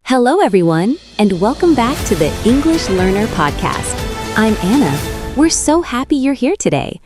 Hello, everyone, and welcome back to the English Learner Podcast. I'm Anna. We're so happy you're here today.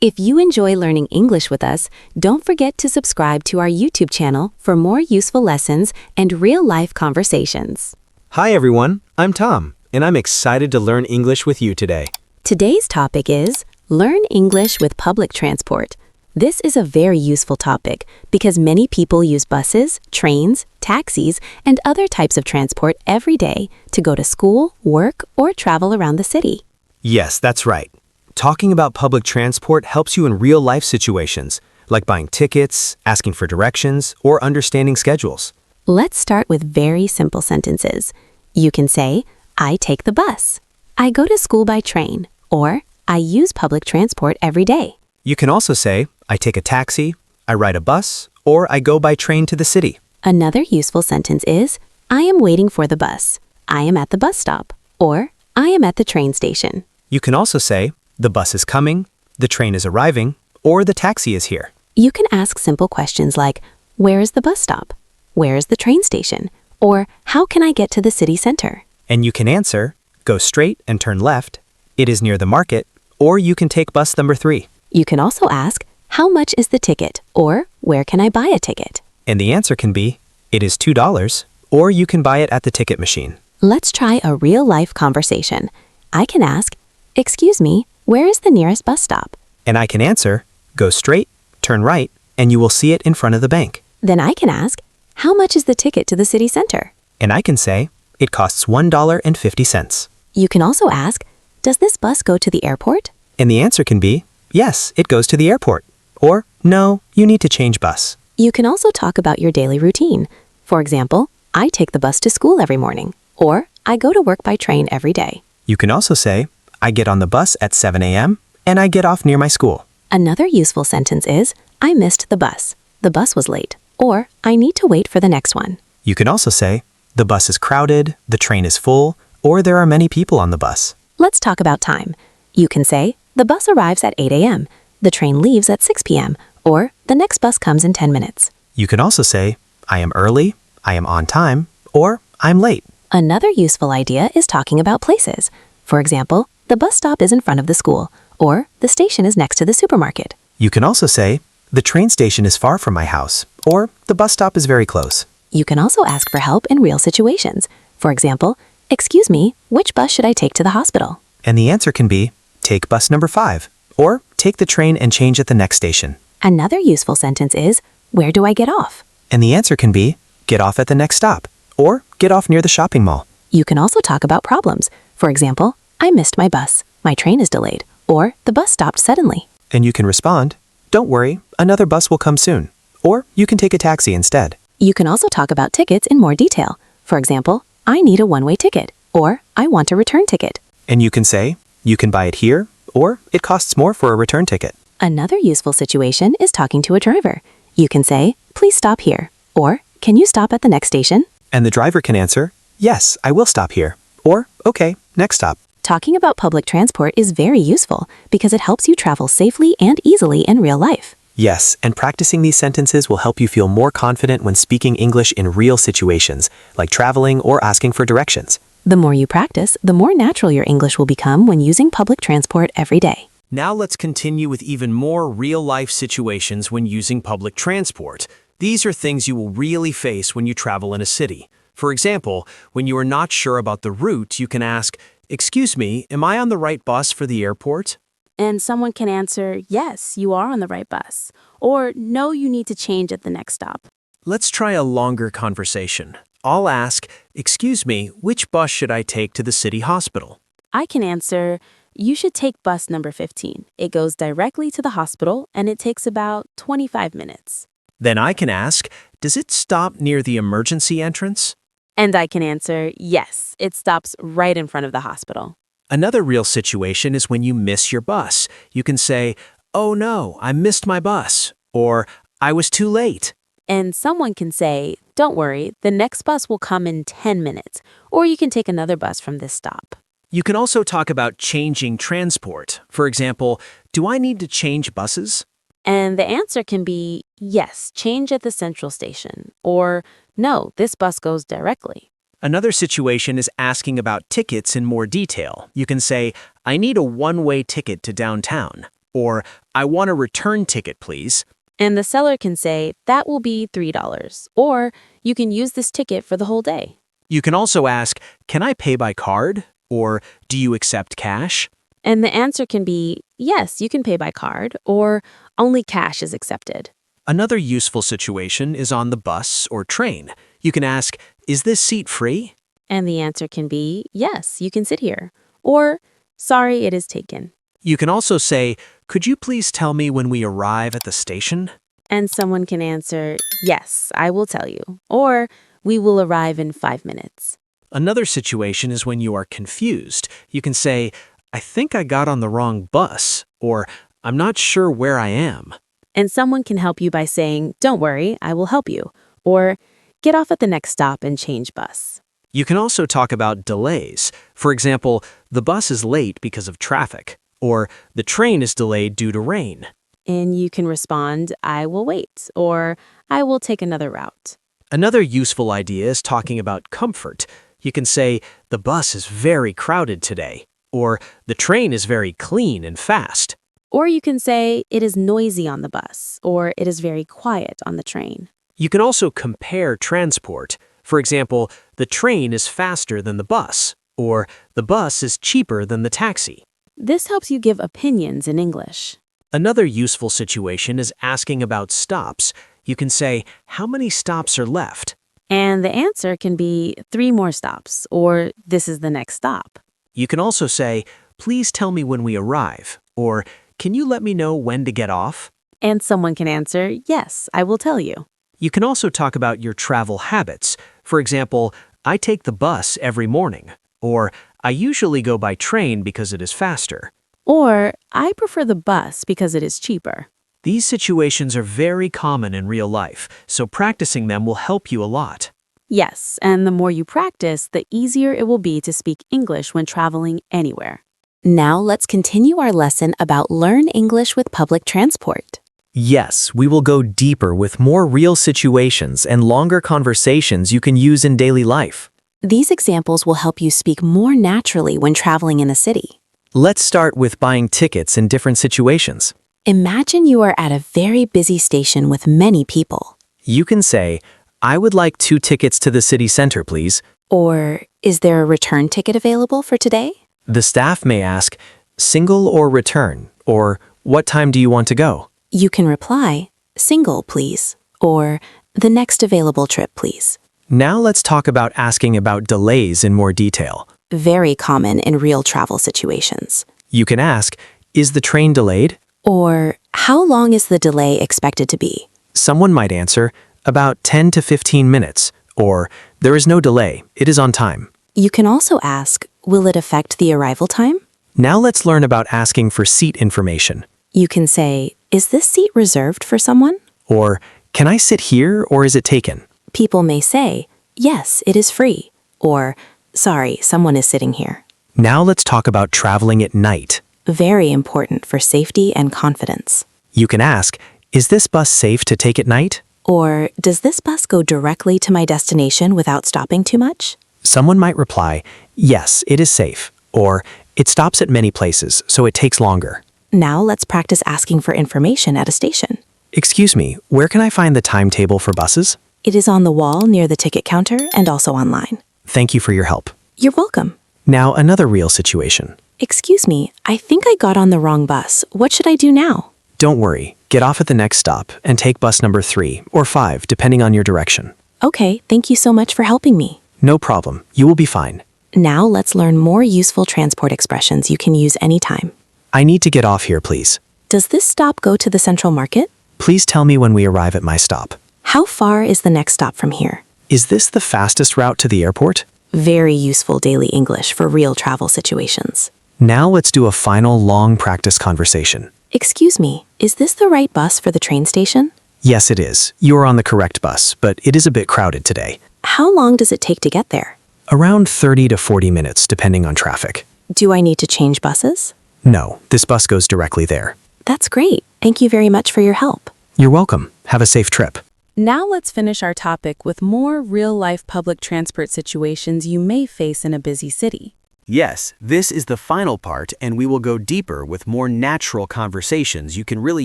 If you enjoy learning English with us, don't forget to subscribe to our YouTube channel for more useful lessons and real-life conversations. Hi, everyone. I'm Tom, and I'm excited to learn English with you today. Today's topic is Learn English with Public Transport. This is a very useful topic because many people use buses, trains, taxis, and other types of transport every day to go to school, work, or travel around the city. Yes, that's right. Talking about public transport helps you in real-life situations, like buying tickets, asking for directions, or understanding schedules. Let's start with very simple sentences. You can say, I take the bus. I go to school by train. Or, I use public transport every day. You can also say, I take a taxi, I ride a bus, or I go by train to the city. Another useful sentence is, I am waiting for the bus. I am at the bus stop. Or, I am at the train station. You can also say, the bus is coming, the train is arriving, or the taxi is here. You can ask simple questions like, where is the bus stop? Where is the train station? Or, how can I get to the city center? And you can answer, go straight and turn left, it is near the market, or you can take bus number 3. You can also ask, how much is the ticket? Or, where can I buy a ticket? And the answer can be, it is $2, or you can buy it at the ticket machine. Let's try a real-life conversation. I can ask, excuse me, where is the nearest bus stop? And I can answer, go straight, turn right, and you will see it in front of the bank. Then I can ask, how much is the ticket to the city center? And I can say, it costs $1.50. You can also ask, does this bus go to the airport? And the answer can be, yes, it goes to the airport. Or, no, you need to change bus. You can also talk about your daily routine. For example, I take the bus to school every morning. Or, I go to work by train every day. You can also say, I get on the bus at 7 a.m. and I get off near my school. Another useful sentence is, I missed the bus. The bus was late. Or, I need to wait for the next one. You can also say, the bus is crowded, the train is full, or there are many people on the bus. Let's talk about time. You can say, the bus arrives at 8 a.m. The train leaves at 6 p.m. Or, the next bus comes in 10 minutes. You can also say, I am early, I am on time, or I'm late. Another useful idea is talking about places. For example, the bus stop is in front of the school. Or, the station is next to the supermarket. You can also say, the train station is far from my house, or the bus stop is very close. You can also ask for help in real situations. For example, excuse me, which bus should I take to the hospital? And the answer can be, take bus number 5, or take the train and change at the next station. Another useful sentence is, where do I get off? And the answer can be, get off at the next stop, or get off near the shopping mall. You can also talk about problems. For example, I missed my bus, my train is delayed, or the bus stopped suddenly. And you can respond, don't worry, another bus will come soon. Or you can take a taxi instead. You can also talk about tickets in more detail. For example, I need a one-way ticket, or I want a return ticket. And you can say, you can buy it here, or it costs more for a return ticket. Another useful situation is talking to a driver. You can say, please stop here, or can you stop at the next station? And the driver can answer, yes, I will stop here. Or, okay, next stop. Talking about public transport is very useful because it helps you travel safely and easily in real life. Yes, and practicing these sentences will help you feel more confident when speaking English in real situations, like traveling or asking for directions. The more you practice, the more natural your English will become when using public transport every day. Now let's continue with even more real-life situations when using public transport. These are things you will really face when you travel in a city. For example, when you are not sure about the route, you can ask, excuse me, am I on the right bus for the airport? And someone can answer, yes, you are on the right bus. Or, no, you need to change at the next stop. Let's try a longer conversation. I'll ask, excuse me, which bus should I take to the city hospital? I can answer, you should take bus number 15. It goes directly to the hospital and it takes about 25 minutes. Then I can ask, does it stop near the emergency entrance? And I can answer, yes, it stops right in front of the hospital. Another real situation is when you miss your bus. You can say, oh no, I missed my bus, or I was too late. And someone can say, don't worry, the next bus will come in 10 minutes, or you can take another bus from this stop. You can also talk about changing transport. For example, do I need to change buses? And the answer can be, yes, change at the central station, or no, this bus goes directly. Another situation is asking about tickets in more detail. You can say, I need a one-way ticket to downtown, or I want a return ticket, please. And the seller can say, that will be $3, or you can use this ticket for the whole day. You can also ask, can I pay by card? Or do you accept cash? And the answer can be, yes, you can pay by card, or only cash is accepted. Another useful situation is on the bus or train. You can ask, is this seat free? And the answer can be, yes, you can sit here, or sorry, it is taken. You can also say, could you please tell me when we arrive at the station? And someone can answer, yes, I will tell you, or we will arrive in 5 minutes. Another situation is when you are confused. You can say, I think I got on the wrong bus, or I'm not sure where I am. And someone can help you by saying, don't worry, I will help you, or get off at the next stop and change bus. You can also talk about delays. For example, the bus is late because of traffic, or the train is delayed due to rain. And you can respond, I will wait, or I will take another route. Another useful idea is talking about comfort. You can say, the bus is very crowded today, or the train is very clean and fast. Or you can say, it is noisy on the bus, or it is very quiet on the train. You can also compare transport. For example, the train is faster than the bus, or the bus is cheaper than the taxi. This helps you give opinions in English. Another useful situation is asking about stops. You can say, how many stops are left? And the answer can be 3 more stops, or this is the next stop. You can also say, please tell me when we arrive, or can you let me know when to get off? And someone can answer, yes, I will tell you. You can also talk about your travel habits. For example, I take the bus every morning, or I usually go by train because it is faster. Or, I prefer the bus because it is cheaper. These situations are very common in real life, so practicing them will help you a lot. Yes, and the more you practice, the easier it will be to speak English when traveling anywhere. Now let's continue our lesson about Learn English with Public Transport. Yes, we will go deeper with more real situations and longer conversations you can use in daily life. These examples will help you speak more naturally when traveling in a city. Let's start with buying tickets in different situations. Imagine you are at a very busy station with many people. You can say, I would like 2 tickets to the city center, please. Or, is there a return ticket available for today? The staff may ask, single or return, or what time do you want to go? You can reply, single, please, or the next available trip, please. Now let's talk about asking about delays in more detail. Very common in real travel situations. You can ask, is the train delayed? Or, how long is the delay expected to be? Someone might answer, about 10 to 15 minutes, or there is no delay, it is on time. You can also ask, will it affect the arrival time? Now let's learn about asking for seat information. You can say, is this seat reserved for someone? Or, can I sit here or is it taken? People may say, yes, it is free. Or, sorry, someone is sitting here. Now let's talk about traveling at night. Very important for safety and confidence. You can ask, is this bus safe to take at night? Or, does this bus go directly to my destination without stopping too much? Someone might reply, yes, it is safe. Or, it stops at many places, so it takes longer. Now let's practice asking for information at a station. Excuse me, where can I find the timetable for buses? It is on the wall near the ticket counter and also online. Thank you for your help. You're welcome. Now another real situation. Excuse me, I think I got on the wrong bus. What should I do now? Don't worry, get off at the next stop and take bus number 3 or 5 depending on your direction. Okay, thank you so much for helping me. No problem, you will be fine. Now let's learn more useful transport expressions you can use anytime. I need to get off here, please. Does this stop go to the Central Market? Please tell me when we arrive at my stop. How far is the next stop from here? Is this the fastest route to the airport? Very useful daily English for real travel situations. Now let's do a final long practice conversation. Excuse me, is this the right bus for the train station? Yes, it is. You are on the correct bus, but it is a bit crowded today. How long does it take to get there? Around 30 to 40 minutes, depending on traffic. Do I need to change buses? No, this bus goes directly there. That's great. Thank you very much for your help. You're welcome. Have a safe trip. Now let's finish our topic with more real-life public transport situations you may face in a busy city. Yes, this is the final part, and we will go deeper with more natural conversations you can really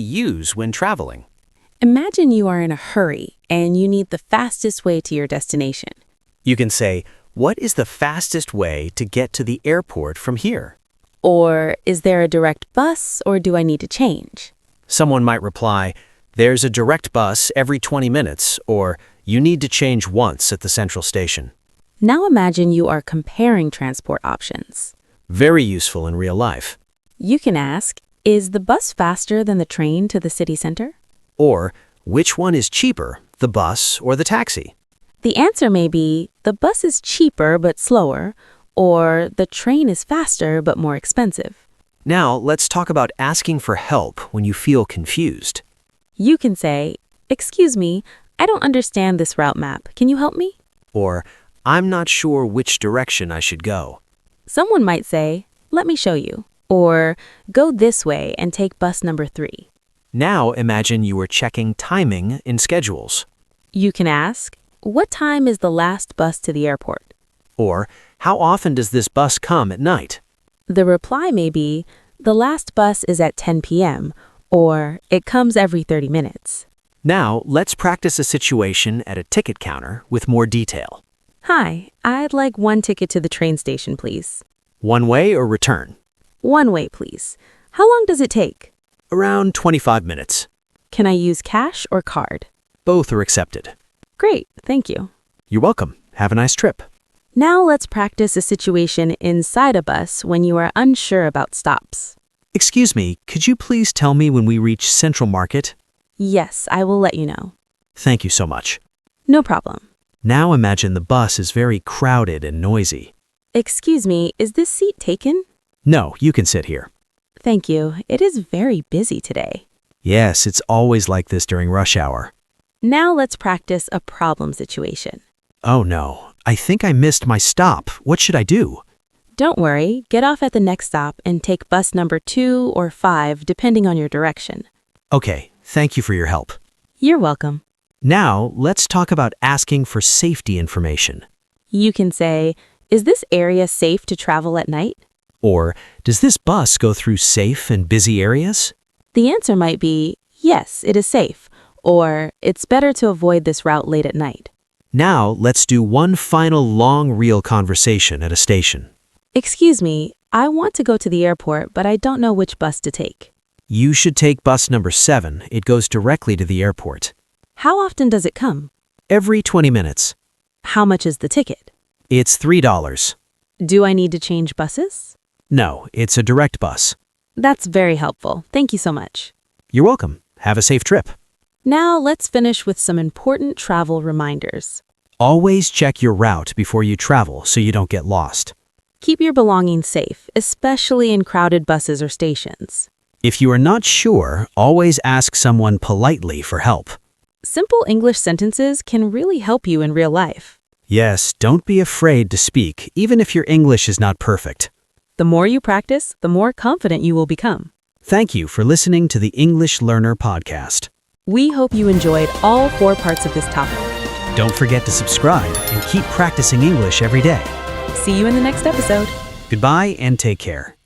use when traveling. Imagine you are in a hurry and you need the fastest way to your destination. You can say, "What is the fastest way to get to the airport from here?" Or, is there a direct bus or do I need to change? Someone might reply, "There's a direct bus every 20 minutes," or "You need to change once at the central station." Now imagine you are comparing transport options. Very useful in real life. You can ask, is the bus faster than the train to the city center? Or, which one is cheaper, the bus or the taxi? The answer may be, the bus is cheaper but slower, or the train is faster but more expensive. Now, let's talk about asking for help when you feel confused. You can say, excuse me, I don't understand this route map. Can you help me? Or, I'm not sure which direction I should go. Someone might say, let me show you. Or, go this way and take bus number 3. Now imagine you are checking timing in schedules. You can ask, what time is the last bus to the airport? Or, how often does this bus come at night? The reply may be, the last bus is at 10 p.m., or it comes every 30 minutes. Now, let's practice a situation at a ticket counter with more detail. Hi, I'd like 1 ticket to the train station, please. One way or return? 1 way, please. How long does it take? Around 25 minutes. Can I use cash or card? Both are accepted. Great, thank you. You're welcome. Have a nice trip. Now let's practice a situation inside a bus when you are unsure about stops. Excuse me, could you please tell me when we reach Central Market? Yes, I will let you know. Thank you so much. No problem. Now imagine the bus is very crowded and noisy. Excuse me, is this seat taken? No, you can sit here. Thank you. It is very busy today. Yes, it's always like this during rush hour. Now let's practice a problem situation. Oh no, I think I missed my stop. What should I do? Don't worry, get off at the next stop and take bus number 2 or 5 depending on your direction. Okay, thank you for your help. You're welcome. Now, let's talk about asking for safety information. You can say, is this area safe to travel at night? Or, does this bus go through safe and busy areas? The answer might be, yes, it is safe, or it's better to avoid this route late at night. Now, let's do one final long real conversation at a station. Excuse me, I want to go to the airport, but I don't know which bus to take. You should take bus number 7. It goes directly to the airport. How often does it come? Every 20 minutes. How much is the ticket? It's $3. Do I need to change buses? No, it's a direct bus. That's very helpful. Thank you so much. You're welcome. Have a safe trip. Now let's finish with some important travel reminders. Always check your route before you travel so you don't get lost. Keep your belongings safe, especially in crowded buses or stations. If you are not sure, always ask someone politely for help. Simple English sentences can really help you in real life. Yes, don't be afraid to speak, even if your English is not perfect. The more you practice, the more confident you will become. Thank you for listening to the English Learner Podcast. We hope you enjoyed all 4 parts of this topic. Don't forget to subscribe and keep practicing English every day. See you in the next episode. Goodbye and take care.